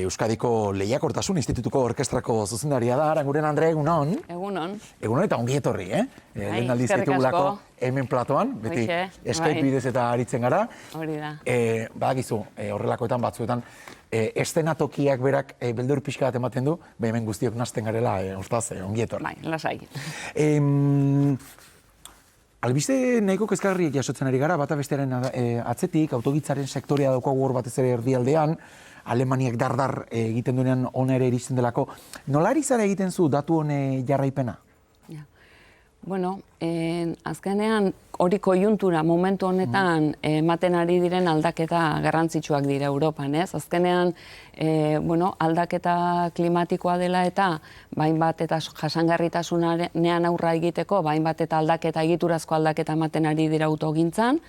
Euskadiko Lehiakortasun Institutuko Orkestrako zuzendaria da, Aranguren Andre, egunon. Egunon. Egunon eta ongi etorri, lehen aldiz ditugulako hemen platoan, beti Skype bidez eta aritzen gara. Hori da. Badakizu, horrelakoetan batzuetan, eszenatokiak berak beldur pixka bat ematen du, hemen guztiok nasten garela, hortaz, ongi etorri. Bai, lasai. Albiste nahiko kezkagarriak jasotzen ari gara, bata bestearen atzetik, autogitzaren sektorea daukagu hor batez ere erdialdean, Alemaniak dardar egiten duenean ona ere iristen delako. Nola ari zara egiten zu datu hone jarraipena? Bueno, azkenean hori koiuntura momentu honetan ematen ari diren aldaketa garrantzitsuak dira Europan, ez? Azkenean, aldaketa klimatikoa dela eta bainbat eta jasangarritasunean aurra egiteko, bainbat eta aldaketa egiturazko aldaketa ematen ari dira autogintzan.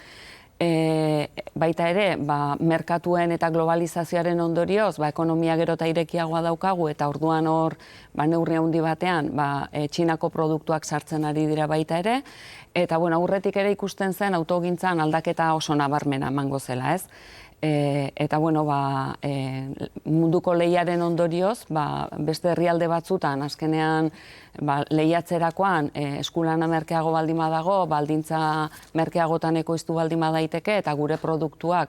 Baita ere, merkatuen eta globalizazioaren ondorioz, ekonomia gero eta irekiagoa daukagu eta orduan hor neurri handi batean Txinako produktuak sartzen ari dira baita ere, eta aurretik ere ikusten zen autogintzan aldaketa oso nabarmena emango zela, ez? Eta munduko lehiaren ondorioz, beste herrialde batzutan, azkenean lehiatzerakoan eskulana merkeago baldin badago, baldintza merkeagotan ekoiztu baldin badaiteke, eta gure produktuak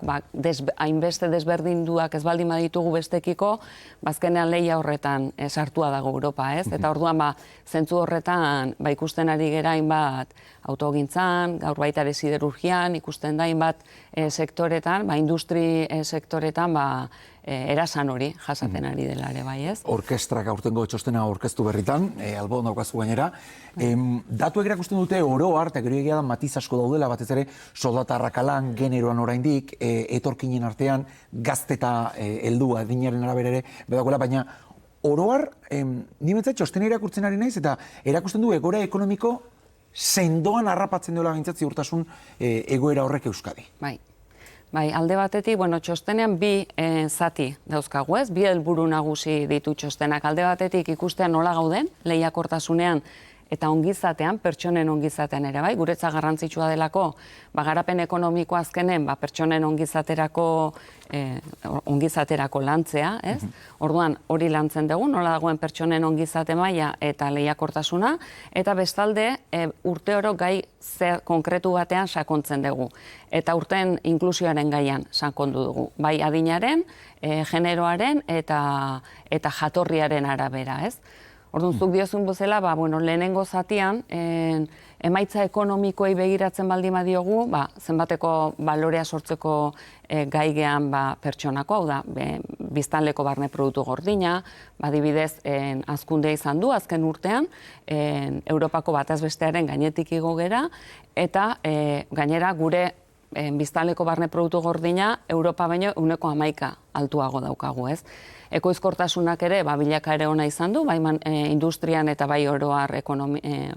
hainbeste desberdinduak ez baldin baditugu bestekiko, azkenean lehia horretan sartua dago Europa, ez? Eta orduan zentzu horretan ikusten ari gera hainbat autogintzan, gaur baita ere siderurgian, ikusten da hainbat sektoretan, industri sektoretan erasan hori jasaten ari dela ere bai, ez? Orkestrak aurtengo txostena aurkeztu berritan, albon daukazu gainera. Datuek erakusten dute oro har, eta gero egia da matiz asko daudela, batez ere soldata arrakalan, generoan oraindik, etorkinen artean, gazte eta heldua adinaren arabera ere bedagoela, baina oro har, nimentzat txostena irakurtzen ari naiz, eta erakusten du egoera ekonomiko sendoan harrapatzen duela gintzat ziurtasun egoera horrek Euskadi. Bai, alde batetik, txostenean bi zati dauzkagu, ez? Bi helburu nagusi ditu txostenak. Alde batetik ikustean nola gauden, lehiakortasunean eta ongizatean, pertsonen ongizatean ere, bai? Guretzat garrantzitsua delako, garapen ekonomiko azkenen, pertsonen ongizaterako lantzea, ez? Orduan, hori lantzen dugu, nola dagoen pertsonen ongizate maila eta lehiakortasuna, eta bestalde, urte oro gai konkretu batean sakontzen dugu. Eta urten inklusioaren gaian sakondu dugu. Bai adinaren, generoaren eta jatorriaren arabera, ez? Orduan, zuk diozun bezala, lehenengo zatian, emaitza ekonomikoei begiratzen baldin badiogu, zenbateko balorea sortzeko gaigean pertsonako, hau da, biztanleko barne produktu gordina, adibidez, hazkundea izan du, azken urtean, Europako bataz bestearen gainetik igo gera, eta gainera gure biztanleko barne produktu gordina, Europa baino 1,11 altuago daukagu, ez? Ekoizkortasunak ere, bilakaera ona izan du, bai industrian eta bai oroar ekonomian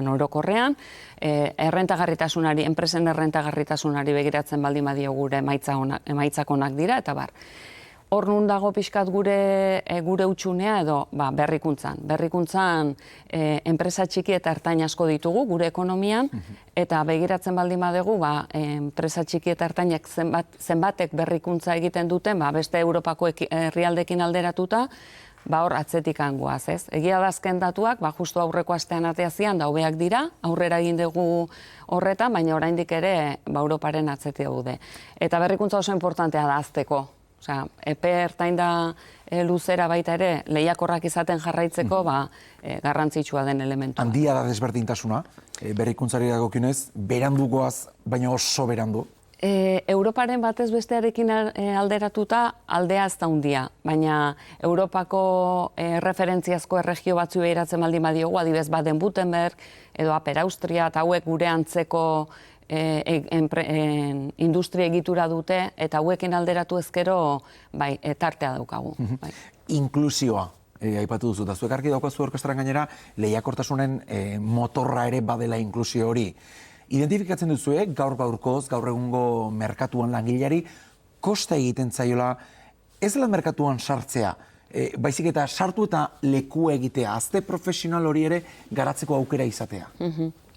orokorrean, enpresen errentagarritasunari begiratzen baldin badio gure emaitzak onak dira, eta bar. Hor nun dago pixkat gure utxunea edo berrikuntzan. Berrikuntzan enpresa txiki eta ertain asko ditugu gure ekonomian, eta begiratzen baldin badugu, enpresa txiki eta ertainak zenbatek berrikuntza egiten duten, beste Europako herrialdekin alderatuta, hor atzetik hangoaz, ez? Egia da azken datuak, justu aurreko astean ateazian da hobeak dira, aurrera egin dugu horretan, baina oraindik ere Europaren atzetik daude. Eta berrikuntza oso importantea da azteko. Epe ertain da luzera baita ere, lehiakorrak izaten jarraitzeko, garrantzitsua den elementua. Handia da desberdintasuna, berrikuntzari dagokionez, berandugoaz, baina oso berandu. Europaren batez bestearekin alderatuta aldea ez da handia, baina Europako referentziazko erregio batzu behiratzen baldin badiogu, adibidez Baden-Württemberg edo Upper Austria, eta hauek gure antzeko industria egitura dute, eta hauekin alderatu ezkero tartea daukagu. Inklusioa, aipatu duzu, eta zuek argi daukazu orkestran gainera, lehiakortasunen motorra ere badela inklusio hori. Identifikatzen duzuek, gaur-gaurkoz, gaur egungo merkatuan langileari, kosta egiten zaiola, ez dela merkatuan sartzea, baizik eta sartu eta lekua egitea, azte profesional hori ere garatzeko aukera izatea.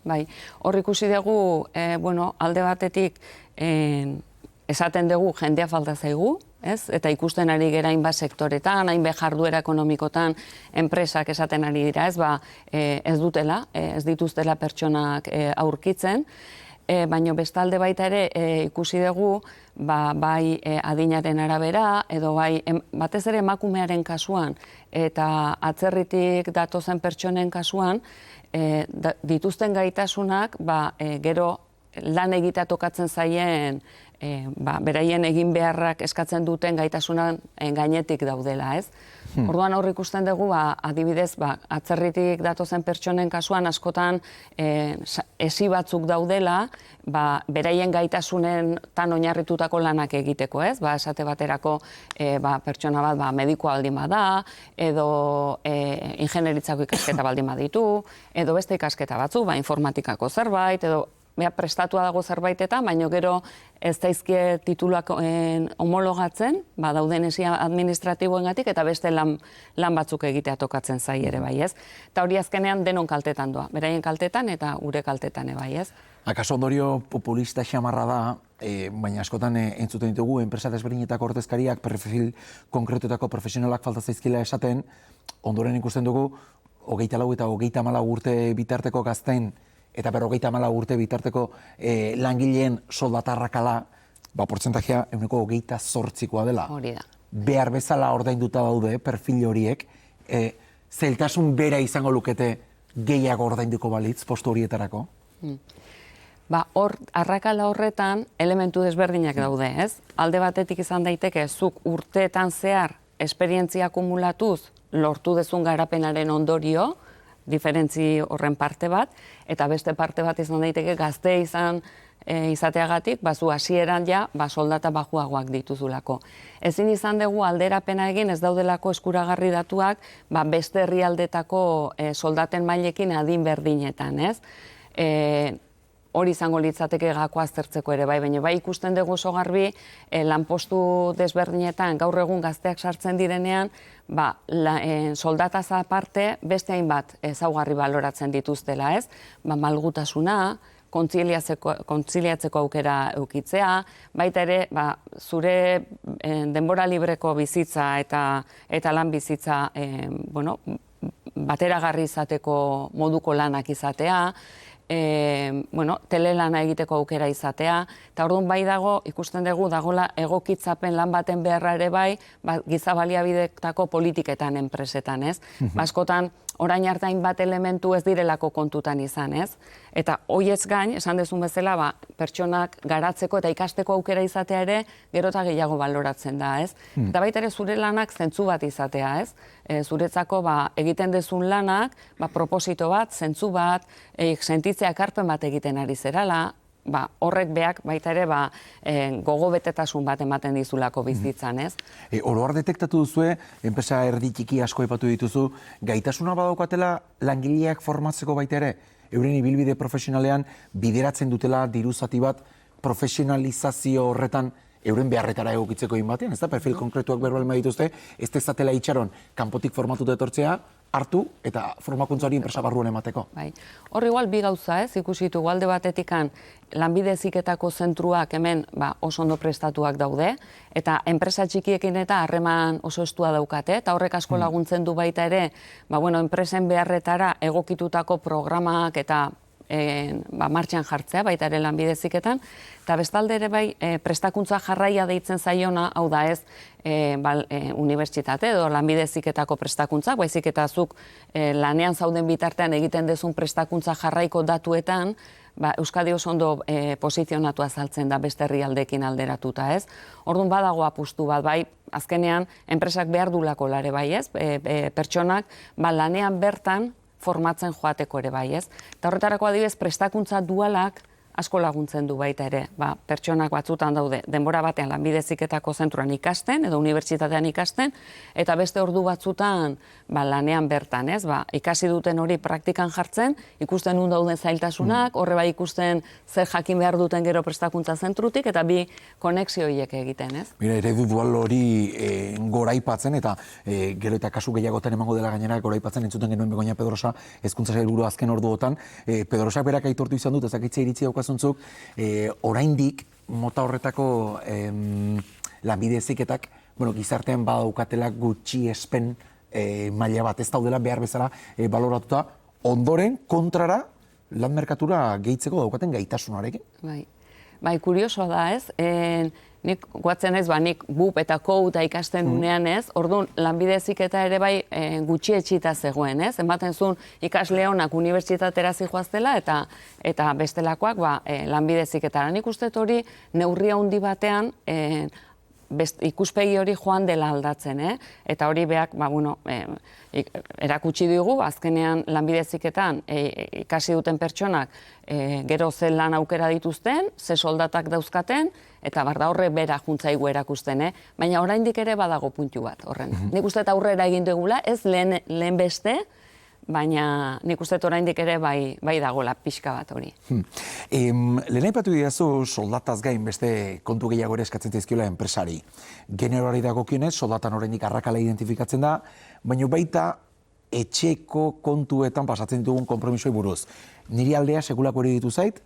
Bai, hor ikusi dugu, alde batetik, esaten dugu jendea falta zaigu, ez? Eta ikusten ari gera hainbat sektoretan, hainbat jarduera ekonomikotan, enpresak esaten ari dira, ez? Ez dutela, ez dituztela pertsonak aurkitzen, baina bestalde baita ere ikusi dugu, bai adinaren arabera, edo bai batez ere emakumearen kasuan, eta atzerritik datozen pertsonen kasuan, dituzten gaitasunak, gero lan egitea tokatzen zaien, beraien egin beharrak eskatzen duten gaitasunan gainetik daudela, ez? Orduan hor ikusten dugu, adibidez, atzerritik datozen pertsonen kasuan askotan esi batzuk daudela, beraien gaitasunen tan oinarritutako lanak egiteko, ez? Esate baterako pertsona bat medikoa baldin bada, edo ingenieritzako ikasketa baldin baditu, edo beste ikasketa batzuk, informatikako zerbait, edo prestatua dago zerbaitetan, baina gero ez daizkie tituluak homologatzen, dauden esi administratiboengatik eta beste lan batzuk egitea tokatzen zai ere bai, ez? Eta hori azkenean denon kaltetan doa, beraien kaltetan eta gure kaltetan bai, ez? Akaso ondorio populista xamarra da, baina askotan entzuten ditugu, enpresa desberdinetako ordezkariak, perfil konkretuetako profesionalak falta zaizkila esaten, ondoren ikusten dugu, 24 eta 34 urte bitarteko gazten, eta 54 urte bitarteko langileen soldatarrakala, portzentajea 28%koa dela. Hori da. Behar bezala ordainduta daude perfil horiek, zailtasun bera izango lukete gehiago ordainduko balitz postu horietarako? Hor, arrakala horretan elementu desberdinak daude, ez? Alde batetik izan daiteke, zuk urteetan zehar esperientzia akumulatuz lortu dezun garapenaren ondorio, diferentzi horren parte bat, eta beste parte bat izan daiteke gazte izateagatik, zu hasieran soldata bajuagoak dituzulako. Ezin izan dugu alderapena egin ez daudelako eskuragarri datuak beste herrialdetako soldaten mailekin adin berdinetan, ez? Hori izango litzateke gako aztertzeko ere baina ikusten dugu oso garbi lanpostu desberdinetan gaur egun gazteak sartzen direnean, soldataz aparte beste hainbat ezaugarri baloratzen dituztela, ez? Malgutasuna, kontziliatzeko aukera eukitzea, baita ere, zure denbora libreko bizitza eta lan bizitza, bateragarri izateko moduko lanak izatea, telelana egiteko aukera izatea, eta orduan bai dago, ikusten dugu, dagoela egokitzapen lan baten beharra ere bai, giza baliabidetako politiketan enpresetan, ez? Askotan, orain hartain bat elementu ez direlako kontutan izan, ez? Eta hoiez gain, esan dezun bezala, pertsonak garatzeko eta ikasteko aukera izatea ere, gero eta gehiago baloratzen da, ez? Eta baita ere zure lanak zentzu bat izatea, ez? Zuretzako egiten dezun lanak, proposito bat, zentzu bat, sentitzea ekarpen bat egiten ari zerala, horrek beak baita ere gogo betetasun bat ematen dizulako bizitzan, ez? Oro har detektatu duzue, enpresa erdi txiki asko aipatu dituzu, gaitasuna badaukatela langileak formatzeko baita ere, euren ibilbide profesionalean bideratzen dutela diru zati bat profesionalizazio horretan euren beharretara egokitzeko batean, ez da, perfil konkretuak berbalma dituzte, ez dezatela itxaron kanpotik formatuta etortzea, hartu eta formakuntza hori enpresa barruan emateko. Hor igual bi gauza, ez, ikusi ditugu alde batetikan lanbide heziketako zentruak hemen oso ondo prestatuak daude, eta enpresa txikiekin eta harreman oso estua daukate, eta horrek asko laguntzen du baita ere, enpresen beharretara egokitutako programak eta martxan jartzea, baita ere lanbide heziketan, eta bestalde ere bai prestakuntza jarraia deitzen zaiona, hau da ez unibertsitate edo lanbide heziketako prestakuntza, baizik eta zuk lanean zauden bitartean egiten dezun prestakuntza jarraiko datuetan, Euskadi oso ondo posizionatu azaltzen da beste herrialdeekin alderatuta, ez? Orduan badago apustu bat, bai, azkenean enpresak behar dulako lare bai, ez? Pertsonak lanean bertan formatzen joateko ere bai, ez? Eta horretarako adibidez prestakuntza dualak asko laguntzen du baita ere. Pertsonak batzutan daude denbora batean lanbide heziketako zentruan ikasten edo unibertsitatean ikasten, eta beste ordu batzutan lanean bertan, ez? Ikasi duten hori praktikan jartzen, ikusten nun dauden zailtasunak, horre bai ikusten zer jakin behar duten gero prestakuntza zentrutik, eta bi konexio horiek egiten, ez? Mira, eredu dual hori goraipatzen, eta gero eta kasu gehiagotan emango dela gainera goraipatzen entzuten genuen Begoña Pedrosa hezkuntza sailburu azken orduotan. Pedrosak berak aitortu izan dut, ezakitze iritzi daukazuntzuk, oraindik mota horretako lanbide heziketak, gizartean badaukatela gutxiespen maila bat, ez daudela behar bezala baloratuta, ondoren kontrara lan merkatura gehitzeko daukaten gaitasunarekin. Bai, kuriosoa da, ez? Nik guatzen ez, nik BUP eta KOUTA ikasten unean ez, orduan lanbide heziketa ere bai gutxi etxita zegoen, ez? Ematen zuen ikasle honak unibertsitatera zihoaztela eta bestelakoak lanbide heziketara. Nik uste hori neurria handi batean ikuspegi hori joan dela aldatzen, eta hori beak, erakutsi dugu, azkenean lanbide heziketan ikasi duten pertsonak gero ze lan aukera dituzten, ze soldatak dauzkaten, eta barda horre bera juntzaigu erakusten, baina oraindik ere badago puntu bat horren. Nik uste eta aurrera egin dugula, ez lehen beste, baina nik uste oraindik ere bai dagoela pixka bat hori. Lehen aipatu didazu soldataz gain beste kontu gehiago ere eskatzen zaizkiola enpresari. Generoari dagokionez, soldatan oraindik arrakala identifikatzen da, baina baita etxeko kontuetan pasatzen ditugun konpromisoi buruz. Niri aldea sekulako hori ditu zait,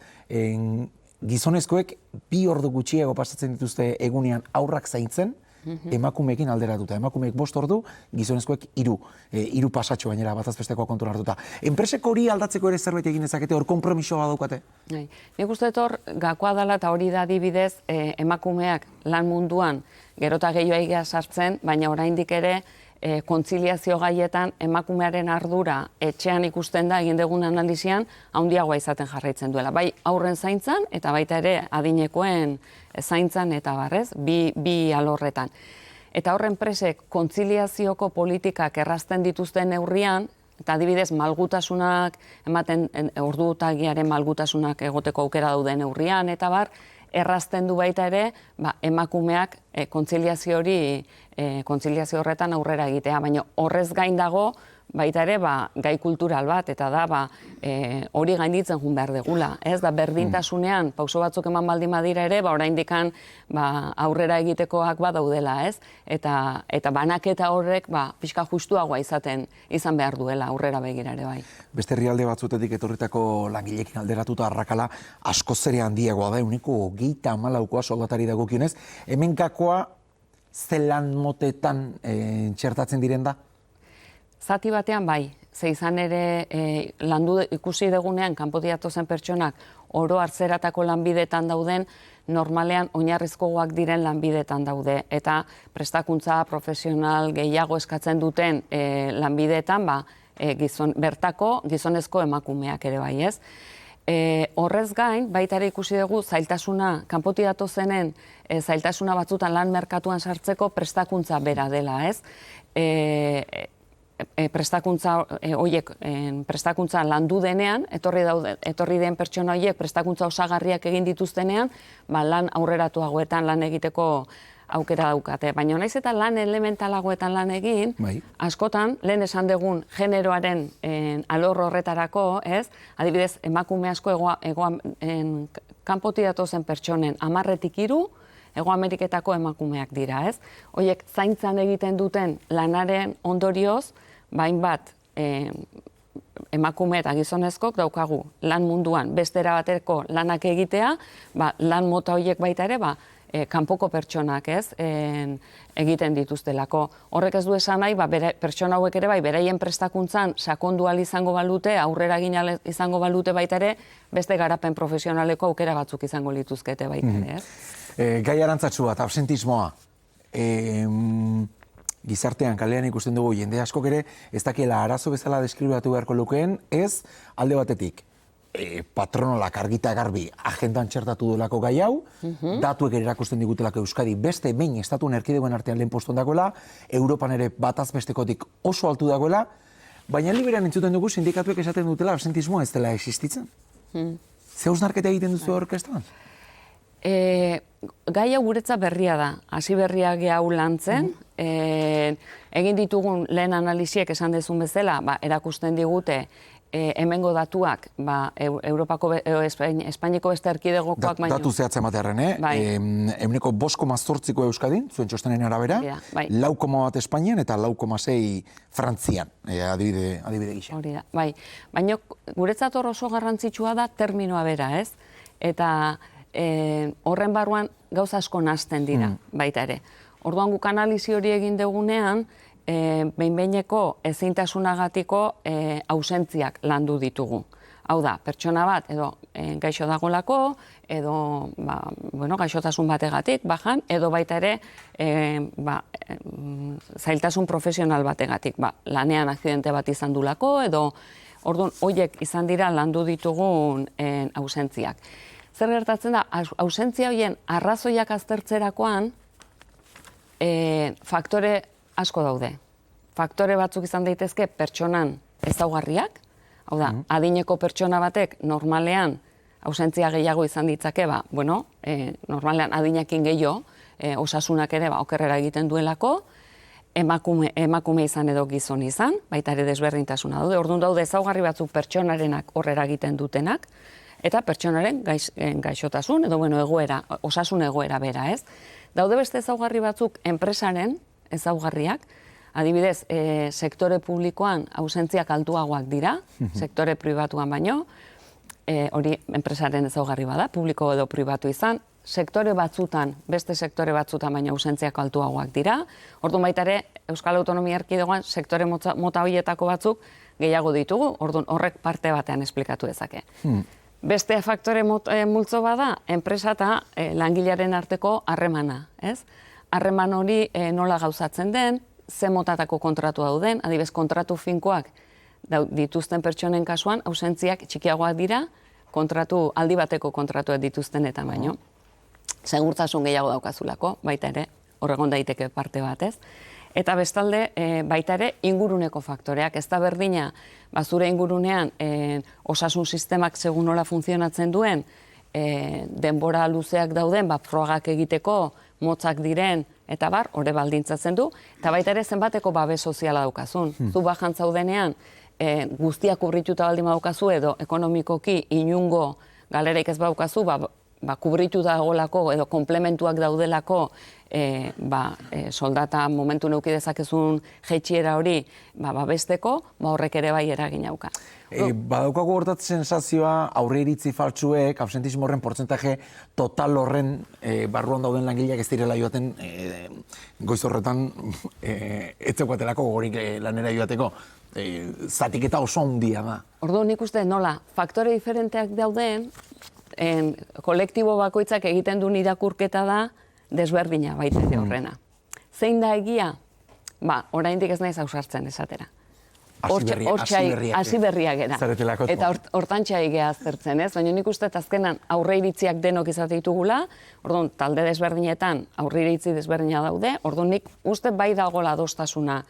gizonezkoek 2 ordu gutxiago pasatzen dituzte egunean aurrak zaintzen, emakumeekin alderatuta. Emakumeek 5 ordu, gizonezkoek 3 pasatxo gainera batazbestekoa kontuan hartuta. Enpreseko hori aldatzeko ere zerbait egin dezakete, hor konpromisoa daukate? Nik uste hor gakoa dela eta hori da adibidez emakumeak lan munduan gerota gehiago egia sartzen, baina oraindik ere kontziliazio gaietan emakumearen ardura etxean ikusten da egin dugun analizian handiagoa izaten jarraitzen duela. Bai aurren zaintzan eta baita ere adinekoen zaintzan eta barrez, bi alorretan. Eta horren enpresek kontziliazioko politikak errazten dituzten neurrian, eta adibidez malgutasunak ematen ordutagiaren malgutasunak egoteko aukera dauden neurrian eta bar, errazten du baita ere emakumeak kontziliazio horretan aurrera egitea, baina horrez gain dago baita ere gai kultural bat, eta da hori gainditzen jun behar degula. Ez da berdintasunean, pauso batzuk eman baldin badira ere, oraindikan aurrera egitekoak badaudela, ez? Eta banaketa horrek pixka justuagoa izan behar duela aurrera begira ere bai. Beste herrialde batzuetatik etorritako langileekin alderatuta arrakala askoz ere handiagoa da, 24%koa soldatari dagokionez. Hemen gakoa zelan motetan txertatzen diren da? Zati batean bai, ze izan ere landu ikusi dugunean kanpotik datozen pertsonak oro hartzeratako lanbideetan dauden, normalean oinarrizkoak diren lanbideetan daude, eta prestakuntza profesional gehiago eskatzen duten lanbideetan bertako gizonezko emakumeak ere bai, ez? Horrez gain, baita ere ikusi dugu zailtasuna, kanpotik datozenen zailtasuna batzutan lan merkatuan sartzeko prestakuntza bera dela, ez? Prestakuntza landu denean, etorri den pertsona horiek prestakuntza osagarriak egin dituztenean, lan aurreratuagoetan lan egiteko aukera daukate. Baina naiz eta lan elementalagoetan lan egin, askotan, lehen esan dugun generoaren alor horretarako, ez? Adibidez, emakume asko kanpotik datozen pertsonen 10-3 Hego Ameriketako emakumeak dira, ez? Horiek zaintzan egiten duten lanaren ondorioz, hainbat emakume eta gizonezkok daukagu lan munduan bestera bateko lanak egitea, lan mota horiek baita ere, kanpoko pertsonak, ez, egiten dituztelako. Horrek ez du esan nahi, pertsona hauek ere beraien prestakuntzan sakondu ahal izango balute, aurrera egin ahal izango balute baita ere, beste garapen profesionaleko aukera batzuk izango lituzkete baita ere, ez? Gai arantzatsu bat, absentismoa. Gizartean, kalean ikusten dugu, jende askok ere, ez dakiela arazo bezala deskribatu beharko lukeen, ez alde batetik. Patronalak argita garbi agendan txertatu duelako gai hau, datuek ere erakusten digutelako Euskadi beste behin estatuen erkidegoen artean lehen postuan dagoela, Europan ere bataz bestekotik oso altu dagoela, baina liberan entzuten dugu sindikatuek esaten dutela absentismoa ez dela existitzen. Ze hausnarketa egiten duzu orkestan? Gai hau guretzat berria da, hasi berria hau lantzen, egin ditugun lehen analiziek esan dezun bezala, erakusten digute hemengo datuak, Europako, Espainiako beste erkidegokoak baino. Datu zehatzen batearen, euneko 5,8ko Euskadin, zuen txostenen arabera, 4,1 Espainian eta 4,6 Frantzian, adibide gisa. Hori da, bai. Baina guretzat oso garrantzitsua da terminoa bera, ez? Eta horren barruan gauza asko nahasten dira baita ere. Orduan guk analizi hori egin dugunean, behin-behineko ezintasunagatik ausentziak landu ditugu. Hau da, pertsona bat edo gaixo dagolako, edo gaixotasun bategatik, bajan, edo baita ere zailtasun profesional bategatik. Lanean akzidente bat izan dulako, edo orduan horiek izan dira landu ditugun ausentziak. Zer gertatzen da, ausentzia horien arrazoiak aztertzerakoan faktore asko daude. Faktore batzuk izan daitezke pertsonan ezaugarriak, hau da, adineko pertsona batek normalean ausentzia gehiago izan ditzake, normalean adinekin gehiago, osasunak ere okerrera egiten duelako, emakume izan edo gizon izan, baita ere desberdintasuna daude. Orduan daude ezaugarri batzuk pertsonarenak horrera egiten dutenak, eta pertsonaren gaixotasun edo egoera, osasun egoera bera, ez? Daude beste ezaugarri batzuk enpresaren ezaugarriak, adibidez, sektore publikoan ausentziak altuagoak dira, sektore pribatuan baino, hori enpresaren ezaugarri bada, publiko edo pribatu izan, sektore batzutan, beste sektore batzutan baina ausentziak altuagoak dira, orduan baita ere, Euskal Autonomia Erkidegoan sektore mota horietako batzuk gehiago ditugu, orduan horrek parte batean esplikatu dezake. Beste faktore multzo bada, enpresa eta langilearen arteko harremana, ez? Harreman hori nola gauzatzen den, ze motatako kontratu dauden, adibidez kontratu finkoak dituzten pertsonen kasuan, ausentziak txikiagoak dira, aldi bateko kontratuak dituzten eta baino. Segurtasun gehiago daukazulako, baita ere, horregon daiteke parte batez. Eta bestalde, baita ere, inguruneko faktoreak. Ez da berdina, zure ingurunean, osasun sistemak segun nola funtzionatzen duen, denbora luzeak dauden, frogak egiteko, motzak diren, eta hori baldintzatzen du, eta baita ere zenbateko babes soziala daukazun. Zu bajan zaudenean, guztiak kubrituta baldin badaukazu edo ekonomikoki inungo galereik ez badaukazu, kubritu dagoelako edo komplementuak daudelako soldata momentu neuki dezakezun jeitsiera hori babesteko, horrek ere bai eragin dauka. Badaukagu hortat sensazioa aurre iritzi faltsuek, absentismo horren portzentaje total horren barruan dauden langileak ez direla joaten goiz horretan etzekoatelako gogorik lanera joateko. Zatiketa oso handia da. Orduan nik uste nola, faktore diferenteak dauden, kolektibo bakoitzak egiten duen irakurketa da desberdina baita ere horrena. Zein da egia? Oraindik ez naiz ausartzen esatera. Hasi berriak gara. Eta hortantxa egea aztertzen, ez? Baina nik uste azkenan aurre iritziak denok izate ditugula, orduan talde desberdinetan aurre iritzi desberdina daude, orduan nik uste bai dagoela adostasuna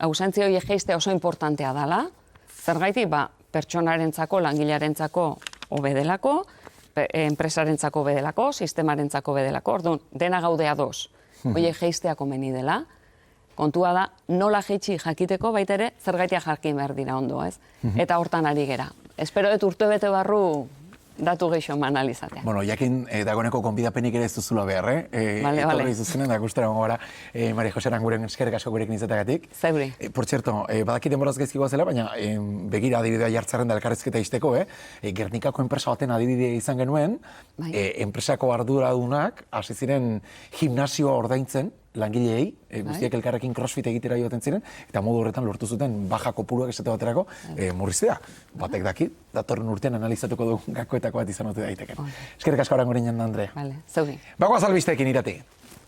ausentzia horiek jeiste oso importantea dela, zergaitik pertsonarentzako, langilearentzako hobedelako, enpresarentzako hobedelako, sistemarentzako hobedelako, orduan dena gaude ados. Horiek jeistea komeni dela, kontua da nola jeitsi jakiteko baita ere zergaitia jakin behar dira ondo, ez? Eta hortan ari gera. Espero dut urtebete barru datu gehiago analizatea. Jakin dagoeneko konbidapenik ere ez duzula behar, etorri izuzenen, da gustara gongo gara, Maria Jose Aranguren eskerrik asko gurekin izateagatik. Zeuri. Por cierto, badakit denboraz gezkigoa zela, baina begira adibidea jartzarren da elkarrezketa izteko, Gernikako enpresa baten adibidea izan genuen, enpresako arduradunak hasi ziren gimnasioa ordaintzen, langileei, guztiak elkarrekin crossfit egitera joaten ziren, eta modu horretan lortu zuten baja kopuruak esate baterako murriztea. Batek dakit, datorren urtean analizatuko dugun gakoetako bat izan ote daiteke. Eskerrik asko Aranguren Andrea. Zeuri. Bagoaz albisteekin Irati.